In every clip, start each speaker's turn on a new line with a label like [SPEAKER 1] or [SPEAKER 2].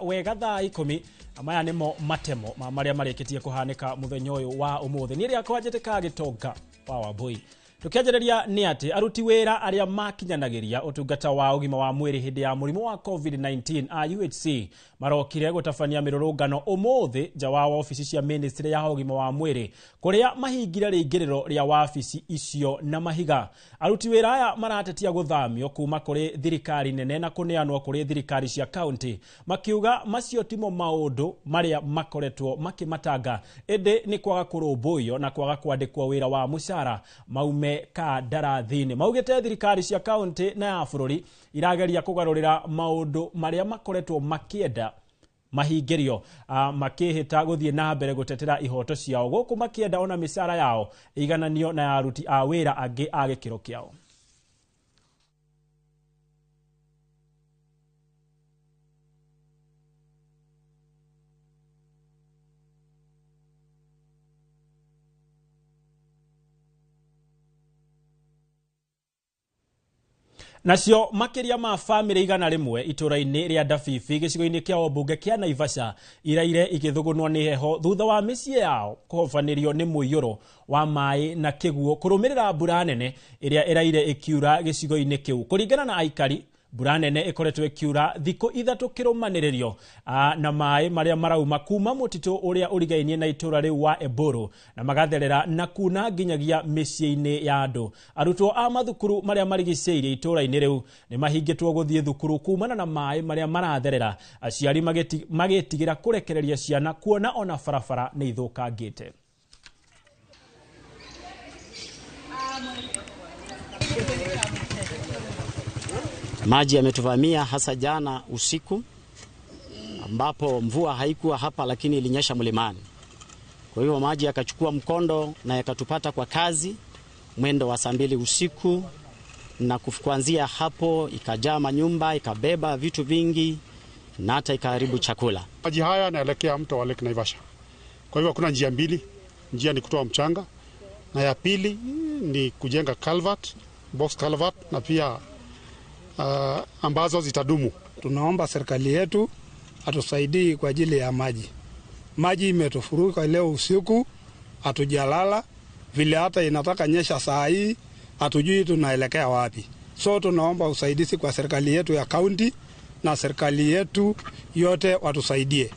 [SPEAKER 1] wega thaa 10 amaya nimo matemo maria mareketie kuhanika muthenyo uyu wa umuthi ni ria kwanjiteka gitonga wa Wambui. Tukiajereria ni ati aruti wera aria makinyanagiria utungata wa ugima wa mwiri hindi ya murimu wa COVID-19 a UHC marokire gutafania mirurungano umuthi nja wa ofisi cia ministry ya ugima wa mwiri kuria mahingira ringiriro ria wabici icio na mahiga. Aruti wera aya maratetia guthamio kuma kuri thirikari nene na kuneanwo kuri thirikari cia county makiuga macio timo maundu maria makoretwo makimatanga ende ni kwaga kurumbuyo na kwaga kwandikwa wira wa mushara maume ka darathini. Maugete thirikari cia county na ya bururi irageria kugarurira maundu maria makoretwo makienda mahingirio makihita guthie na mbere gutetera ihoto ciao guku makienda ona misara yao igananio na aruti a wira angi a gikiro kiao. Nacio makiria ma family igana rimwe itura-ini ria Dafifi gicigo-ini kia obunge kia Naivasha iraire igithugunwo ni heho thutha wa micie yao kuhofanirio ni muiyuro wa mai na kiguo kurumirira mbura nene iria iraire ikiura gicigo-ini kiu. Kuringana na aikari, mbura nene ikoretwo ikiura thiko ithatu kirumaniririo na mai maria marauma kuma mutitu uria urigainie na itura riu wa Eburu na magatherera na kuna nginyagia micii-ini ya andu. Arutwo a mathukuru maria marigiceirie itura-ini riu ni mahingitwo guthie thukuru kumana na mai maria maratherera, aciari magetigira kurekereria ciana kuona ona barabara ni ithukangite.
[SPEAKER 2] Maji yametuvamia hasa jana usiku ambapo mvua haikuwa hapa lakini ilinyesha mlimani. Kwa hiyo maji yakachukua mkondo na yakatupata kwa kazi mwendo wa saa 2 usiku na kuanzia hapo ikajaa manyumba, ikabeba vitu vingi na hata ikaharibu chakula.
[SPEAKER 3] Maji haya yanaelekea mto wa Lake Naivasha. Kwa hivyo kuna njia mbili. Njia ni kutoa mchanga na ya pili ni kujenga culvert, box culvert na pia ambazo zitadumu.
[SPEAKER 4] Tunaomba serikali yetu atusaidie kwa ajili ya maji. Maji imetufurika leo usiku, hatujalala, vile hata inataka nyesha saa hii, hatujui tunaelekea wapi. So tunaomba usaidizi kwa serikali yetu ya county na serikali yetu yote watusaidie.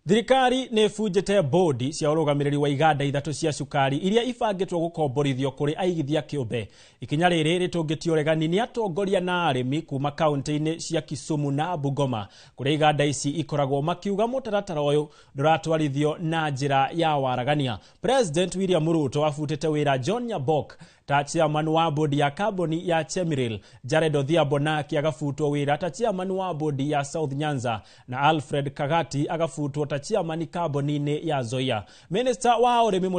[SPEAKER 1] Thirikari ne fujete bodi cia urugamiriri wa iganda ithatu cia sukari iria ifangitwo gukomborithio kuri aigithia kiumbe. Ikinya riri ritungitio regani ni atongoria na arimi kuma kaunti-ini cia Kisumu na Bungoma kuri iganda ici ikoragwo makiuga mutaratara uyu nduratwarithio na njira ya waragania. President William Ruto afutete wira John Nyabok ta chairman wa bodi ya kaboni ya Chemiril, Jared Odhiambo nake agafutwo wira ta chairman wa bodi ya South Nyanza na Alfred Kagati agafutwo ta chairman kaboni ya Nzoia. Minister wa urimi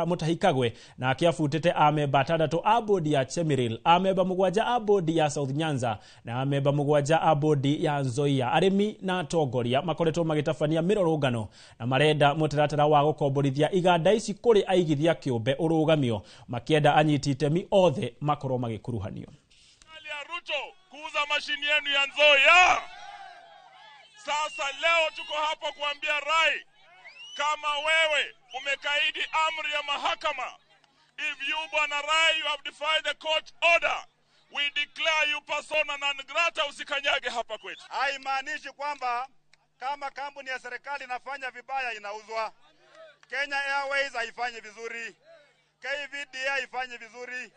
[SPEAKER 1] Mutahikagwe na akiafutete ameba atandatu a bodi ya Chemiril, ameba mugwanja a bodi ya South Nyanza na ameba mugwanja a bodi ya Nzoia. Arimi na atongoria makoretwo magitafania mirorungano na marenda mutaratara wa gukomborithia iganda ici kuri aigithia kiumbe urugamio makienda anyiti itemi othe makorwo magikuruhanio.
[SPEAKER 5] Ruto kuuza mashini yenu ya Nzoia. Sasa leo tuko hapa kuambia rai, kama wewe umekaidi amri ya mahakama, if you bwana rai you have defied the court order, we declare you persona non grata, usikanyage hapa kwetu.
[SPEAKER 6] Haimaanishi kwamba kama kampuni ya serikali inafanya vibaya inauzwa. Kenya Airways haifanyi vizuri, KVDA haifanyi vizuri,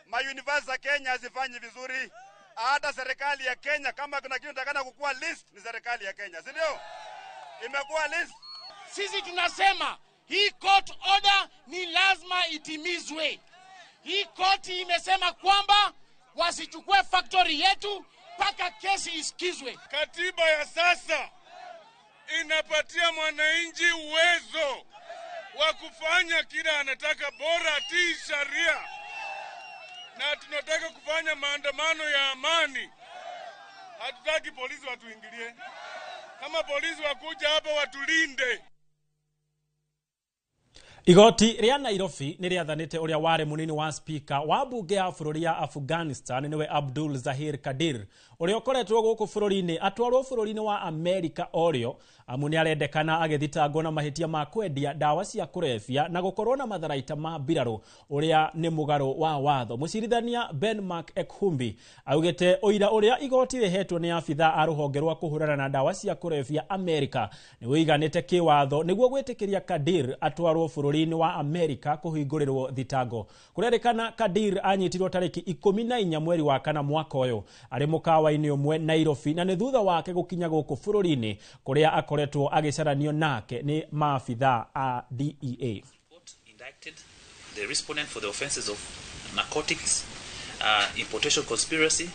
[SPEAKER 6] mauniversity za Kenya hazifanyi vizuri. Hata serikali ya Kenya kama kuna kitu nataka kukua list ni serikali ya Kenya, si ndio? Imekuwa list.
[SPEAKER 7] Sisi tunasema hii court order ni lazima itimizwe. Hii court imesema kwamba wasichukue factory yetu paka kesi isikizwe.
[SPEAKER 5] Katiba ya sasa inapatia mwananchi uwezo wa kufanya kila anataka, bora tii sharia. Na tunataka kufanya maandamano ya amani. Hatutaki polisi watuingilie. Kama polisi wakuja hapa watulinde.
[SPEAKER 1] Igoti ria Nairobi ni riathanite uria wari munini wa speaker wa bunge ya bururi ya Afghanistan niwe Abdul Zahir Kadir uria ukoretwo guku bururi-ini atwarwo bururi-ini wa America orio amu ni arendekana agithitangwo na mahitia ma kwendia dawa cia kurefia na gukorwo na matharaita ma biraro uria ni mugaro wa watho. Mucirithania Ben Mark Ekhumbi augite uira uria igoti rihetwo ni afitha a ruhonge rwa kuhurana na dawa cia kurefia America ni wiganite kiwatho niguo gwitikiria Kadir atwarwo bururi-ini wa America kuhingurirwo thitango. Kurerikana Kadir anyitirwo tariki 14 mweri wa kana mwaka uyu ari mukawa-ini umwe Nairobi na ni thutha wake gukinya guku bururi-ini kuria akoretwo agicaranio nake ni maafitha a DEA.
[SPEAKER 8] Indicted the respondent for the offenses of narcotics, importation conspiracy.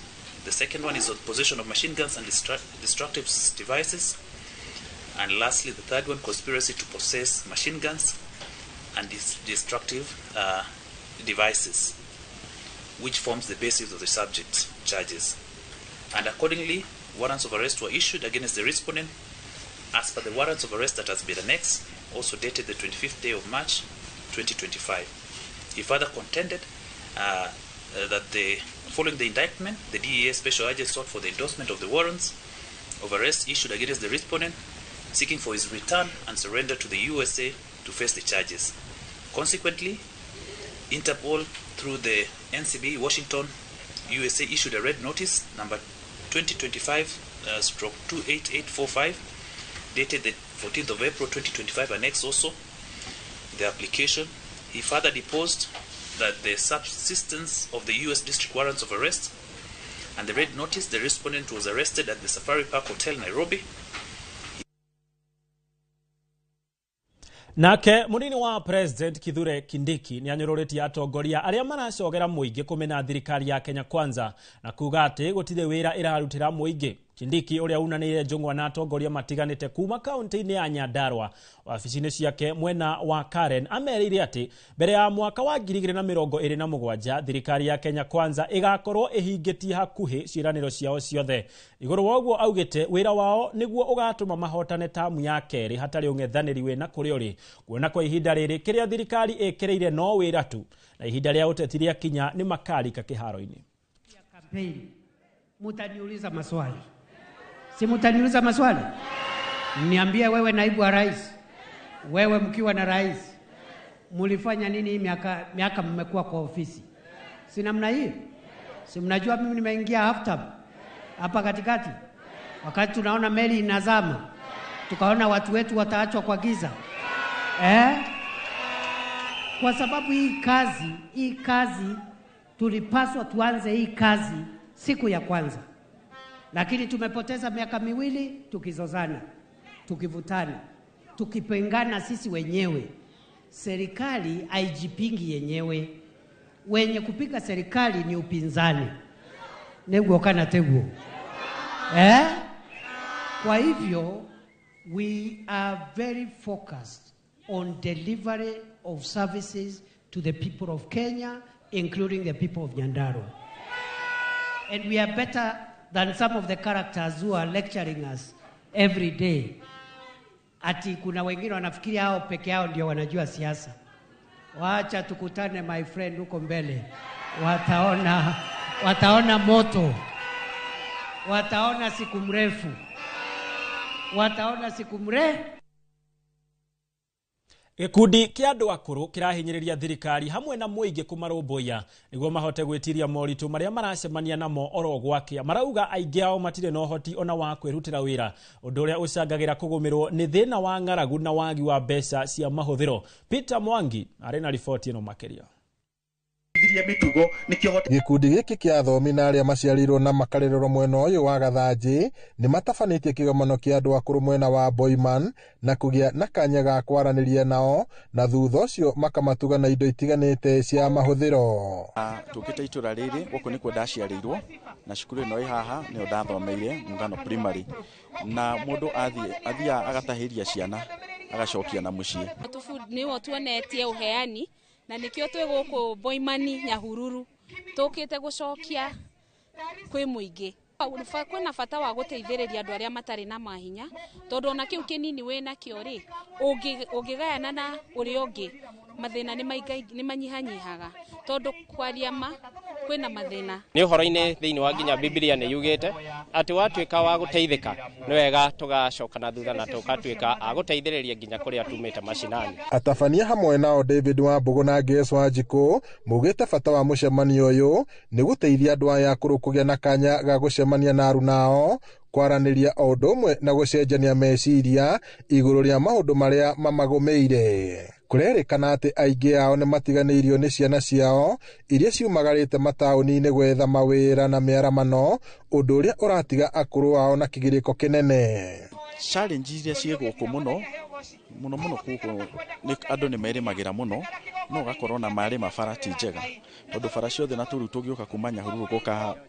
[SPEAKER 8] The second one is on possession of machine guns and destructive devices. And lastly, the third one, conspiracy to possess machine guns and destructive devices, which forms the basis of the subject charges. And accordingly, warrants of arrest were issued against the respondent as per the warrants of arrest that has been annexed, also dated the 25th day of March 2025. He further contended that following the indictment, the DEA special agent sought for the endorsement of the warrants of arrest issued against the respondent, seeking for his return and surrender to the USA to face the charges. Consequently, Interpol, through the NCB Washington, USA, issued a red notice number 2025/28845, dated the 14th of April 2025, annexed also the application. He further deposed that the subsistence of the US district warrants of arrest and the red notice, the respondent was arrested at the Safari Park Hotel, Nairobi.
[SPEAKER 1] Nake munini wa President Kithure Kindiki ni anyururetie atongoria aria maracogera muingi kumena thirikari ya Kenya Kwanza na kuga ati gutire wira irarutira muingi. Kindiki uria unanire njungwa na atongoria matiganite kuma kaunti-ini ya Nyandarua wabici-ini ciake mwena wa Karen amerire ati mbere ya mwaka wa 2027 thirikari ya Kenya Kwanza igakorwo ihingitie hakuhi ciraniro ciao ciothe. Iguru woguo augite wira wao niguo ugatuma mahotane tamu ya keri hatari ung'ethaniri wina kuri uri kuona kwa ihinda riri kiria thirikari ikireire no wira tu na ihinda ria uteti ria kinya ni makarika kiharo-ini.
[SPEAKER 9] Kampeni mutaniuliza maswali. Si mutaniuliza maswali? Niambie wewe naibu wa rais, wewe mkiwa na rais, mulifanya nini hii miaka mmekuwa kwa ofisi? Si namna hii? Si mnajua mimi nimeingia half term hapa katikati. Wakati tunaona meli inazama, tukaona watu wetu wataachwa kwa giza. Kwa sababu hii kazi tulipaswa tuanze hii kazi siku ya kwanza. Lakini tumepoteza miaka miwili tukizozana, tukivutana, tukipengana sisi wenyewe. Serikali haijipingi yenyewe. Wenye kupika serikali ni upinzani. Neguo kana teguo. Kwa hivyo, we are very focused on delivery of services to the people of Kenya, including the people of Nyandarua. And we are better than some of the characters who are lecturing us every day. Ati kuna wengine wanafikiri hao peke yao ndio wanajua siasa. Waacha tukutane my friend huko mbele. Wataona moto. Wataona siku mrefu.
[SPEAKER 1] Gikundi kia andu akuru kirahinyiriria thirikari hamwe na muingi kumarumbuya niguo mahote gwitiria moritu maria maracemania namo oro gwakia. Marauga aingi ao matire no hoti ona wa kwirutira wira undu uria ucangagira kugumirwo ni thina wa ng'aragu na wagi wa mbeca cia mahuthiro. Peter Mwangi ari na riboti ino makiria.
[SPEAKER 10] Gikundi giki kia athomi na aria maciarirwo na makarererwo mwena uyu wa Gathanji ni matabanitie kigomano kia andu akuru mwena wa Boiman na kugia na kanya ga kwaraniria nao na thutha ucio makamatuga na indo itiganite cia mahuthiro.
[SPEAKER 11] Tukite itura riri guku ni ndaciarirwo na cukuru ino i haha ni ndathomeire Mungano Primary na mundu athia agatahiria ciana agacokia na mucii.
[SPEAKER 12] Niwo tuonetie uheani na nikio twe guku Boimani Nyahururu tukite gucokia kwi muingi kwina bata wa guteithĩrĩria andũ arĩa matarĩ na mahinya tondũ ona kĩu kĩnini wĩna kĩo rĩ ũngĩgayana na ũrĩa ũngĩ mathĩna nĩ manyihanyihaga tondũ kwaria ma kwina mathĩna
[SPEAKER 13] nĩ ũhoro-inĩ thĩinĩ wa nginya Biblia nĩ yugĩte atĩ watuĩka wa gũteithĩka nĩ wega tũgacoka na thutha na tũkatuĩka a gũteithĩrĩria nginya kũrĩa tumĩte macinani.
[SPEAKER 10] Atabania hamwe nao David Wambugu na Grace Wanjiku mugĩte bata wa mũcemanio ũyũ nĩ gũteithia andũ aya akũrũ kũgĩa na kanya ga gũcemania na arunao kwaranĩria o ũndũ ũmwe na gũcenjania meciria igũrũ rĩa maũndũ marĩa mamagũmĩire. Kũrerĩkana atĩ aingĩ ao nĩ matiganĩirio nĩ ciana ciao iria ciumagarĩte mataũni-inĩ gwetha mawĩra na mĩaramano, ũndũ ũrĩa ũratiga akũrũ ao na kĩgirĩko kĩnene.
[SPEAKER 11] Challenge iria ciĩ gũkũ mũno gũkũ andũ nĩ merĩmagĩra mũno, no ũgakorwo na marĩma bara ti njega tondũ bara ciothe na tũrũ tũgĩũka kuma Nyahururu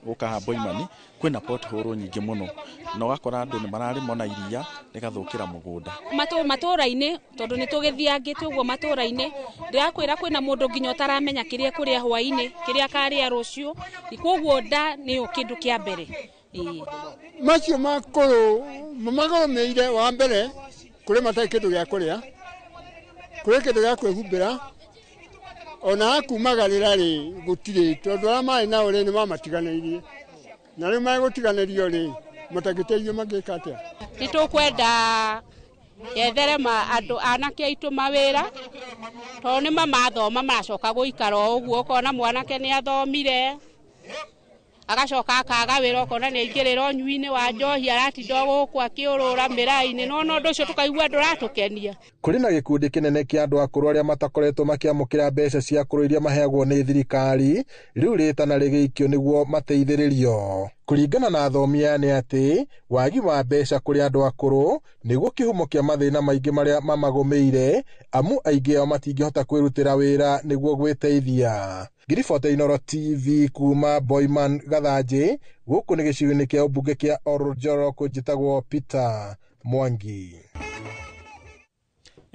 [SPEAKER 11] gũka Boimani kwĩna pothole nyingĩ mũno na ũgakora andũ nĩ mararĩma na iria rĩgathũkĩra mũgũnda.
[SPEAKER 12] Matũũra-inĩ tondũ nĩ tũgĩthiangĩte ũguo matũũra-inĩ ndĩrakwĩra kwĩna mũndũ nginya ũtaramenya kĩrĩa kũrĩa hwaĩ-inĩ kĩrĩa karĩa rũciũ, koguo nda nĩyo kĩndũ kĩa mbere.
[SPEAKER 14] Macio makũrũ magũmĩire wa mbere kũrĩ matarĩ kĩndũ gĩa kũrĩa, kũrĩ kĩndũ gĩa kwĩhumbĩra, ona akumagarĩra rĩ gũtirĩ tondũ arĩa marĩ nao rĩ nĩ mamatiganĩirie na rĩu megũtiganĩrio rĩ matagĩteithio mangĩka atĩa.
[SPEAKER 15] Nĩ tũkwenda yethere andũ anake aitũ mawĩra tondũ nĩ mamathoma maracoka gũikara ũguo, ũkona mwanake nĩ athomire agacoka akaga wĩra ũkona nĩ aingĩrĩra ũnyui-inĩ wa njohi aratinda gũkũ akĩũrũra mĩraĩ-inĩ, no ũndũ ũcio tũkaigua ndũratũkenia.
[SPEAKER 10] Kũrĩ na gĩkundi kĩnene kĩa andũ akũrũ arĩa matakoretwo makĩamũkĩra mbeca cia akũrũ iria maheagwo nĩ thirikari, rĩu rĩtana rĩgĩikio nĩguo mateithĩrĩrio. Kũringana na athomia nĩ atĩ wagi wa mbeca kũrĩ andũ akũrũ nĩguo kĩhumo kĩa mathĩna maingĩ marĩa mamagũmĩire, amu aingĩ ao matingĩhota kwĩrutĩra wĩra nĩguo gwĩteithia. Ngiribota Inooro TV kuma Boiman Gathanjĩ, gũkũ nĩ gĩcigo-inĩ kĩa ũmbunge kĩa Oljoro, njĩtagwo Peter Mwangi.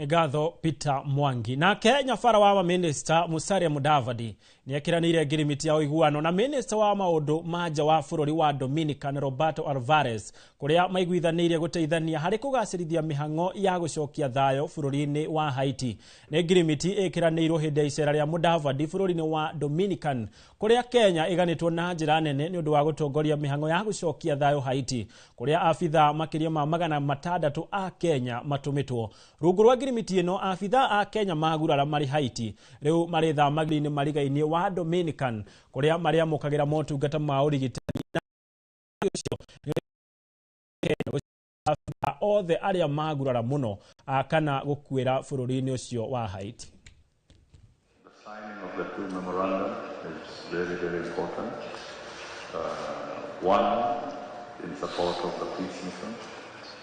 [SPEAKER 1] Ngatho Peter Mwangi. Nake nyabara wa Minista Musalia Mudavadi nĩ ekiranĩire ngirimiti ya ũiguano na Minista wa maũndũ manja wa bũrũri wa Dominican Roberto Alvarez kũrĩa maiguithanĩirie gũteithania harĩ kũgacĩrithia mĩhang'o ya gũcokia thayũ bũrũri-inĩ wa Haiti. Nĩ ngirimiti ĩkiranĩirwo hĩndĩ ya icera rĩa Mudavadi bũrũri-inĩ wa Dominican kũrĩa Kenya ĩganĩtwo na njĩra nene nĩ ũndũ wa gũtongoria mĩhang'o ya gũcokia thayũ Haiti kũrĩa abitha makĩria ma 600 a Kenya matũmĩtwo. Rungu rwa ngirimiti ĩno abitha a Kenya magurara marĩ Haiti rĩu marĩ thamagĩri-inĩ marigai-inĩ wa Dominican kũrĩa marĩa mũkagĩra motungata ma ũrigitani na ũcio othe arĩa magurara mũno kana gũkuĩra bũrũri-inĩ ũcio wa Haiti.
[SPEAKER 16] The signing of the two memorandum is very, very important. One in support of the peace mission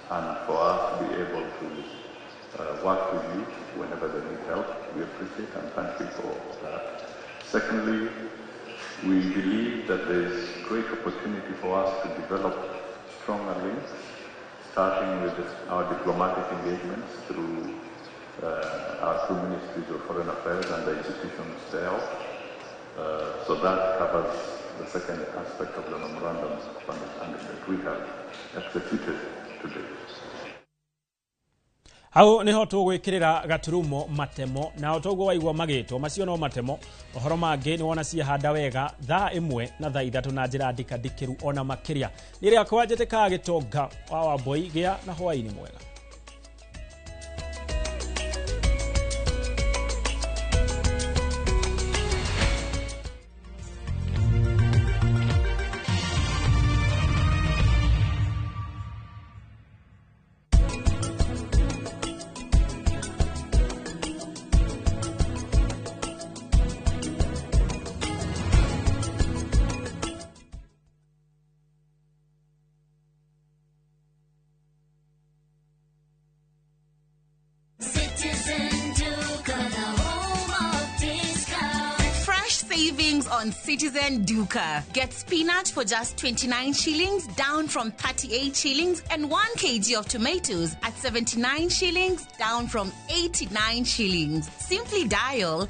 [SPEAKER 16] and for us to be able to work with you whenever they need help. We appreciate and thank you for that. Secondly, we believe that there is great opportunity for us to develop stronger links, starting with our diplomatic engagements through our two ministries of foreign affairs and the institutions there. So that covers the second aspect of the memorandum of understanding that we have executed today.
[SPEAKER 1] Hau niho tũgwĩkĩrĩra gaturumo matemo na ũtũgwo waigua magĩtwo macio no matemo. Ũhoro mangĩ nĩ wona ciahanda wega thaa 1 na thaa 3 na njĩra ndikandikĩru ona makĩria. Nĩ rĩa kwa Njĩtĩka Gĩtonga wa Wambui, gĩa na hwaĩ-inĩ mwega.
[SPEAKER 17] On Citizen Duka. Get spinach for just 29 shillings, down from 38 shillings, and 1 kg of tomatoes at 79 shillings, down from 89 shillings. Simply dial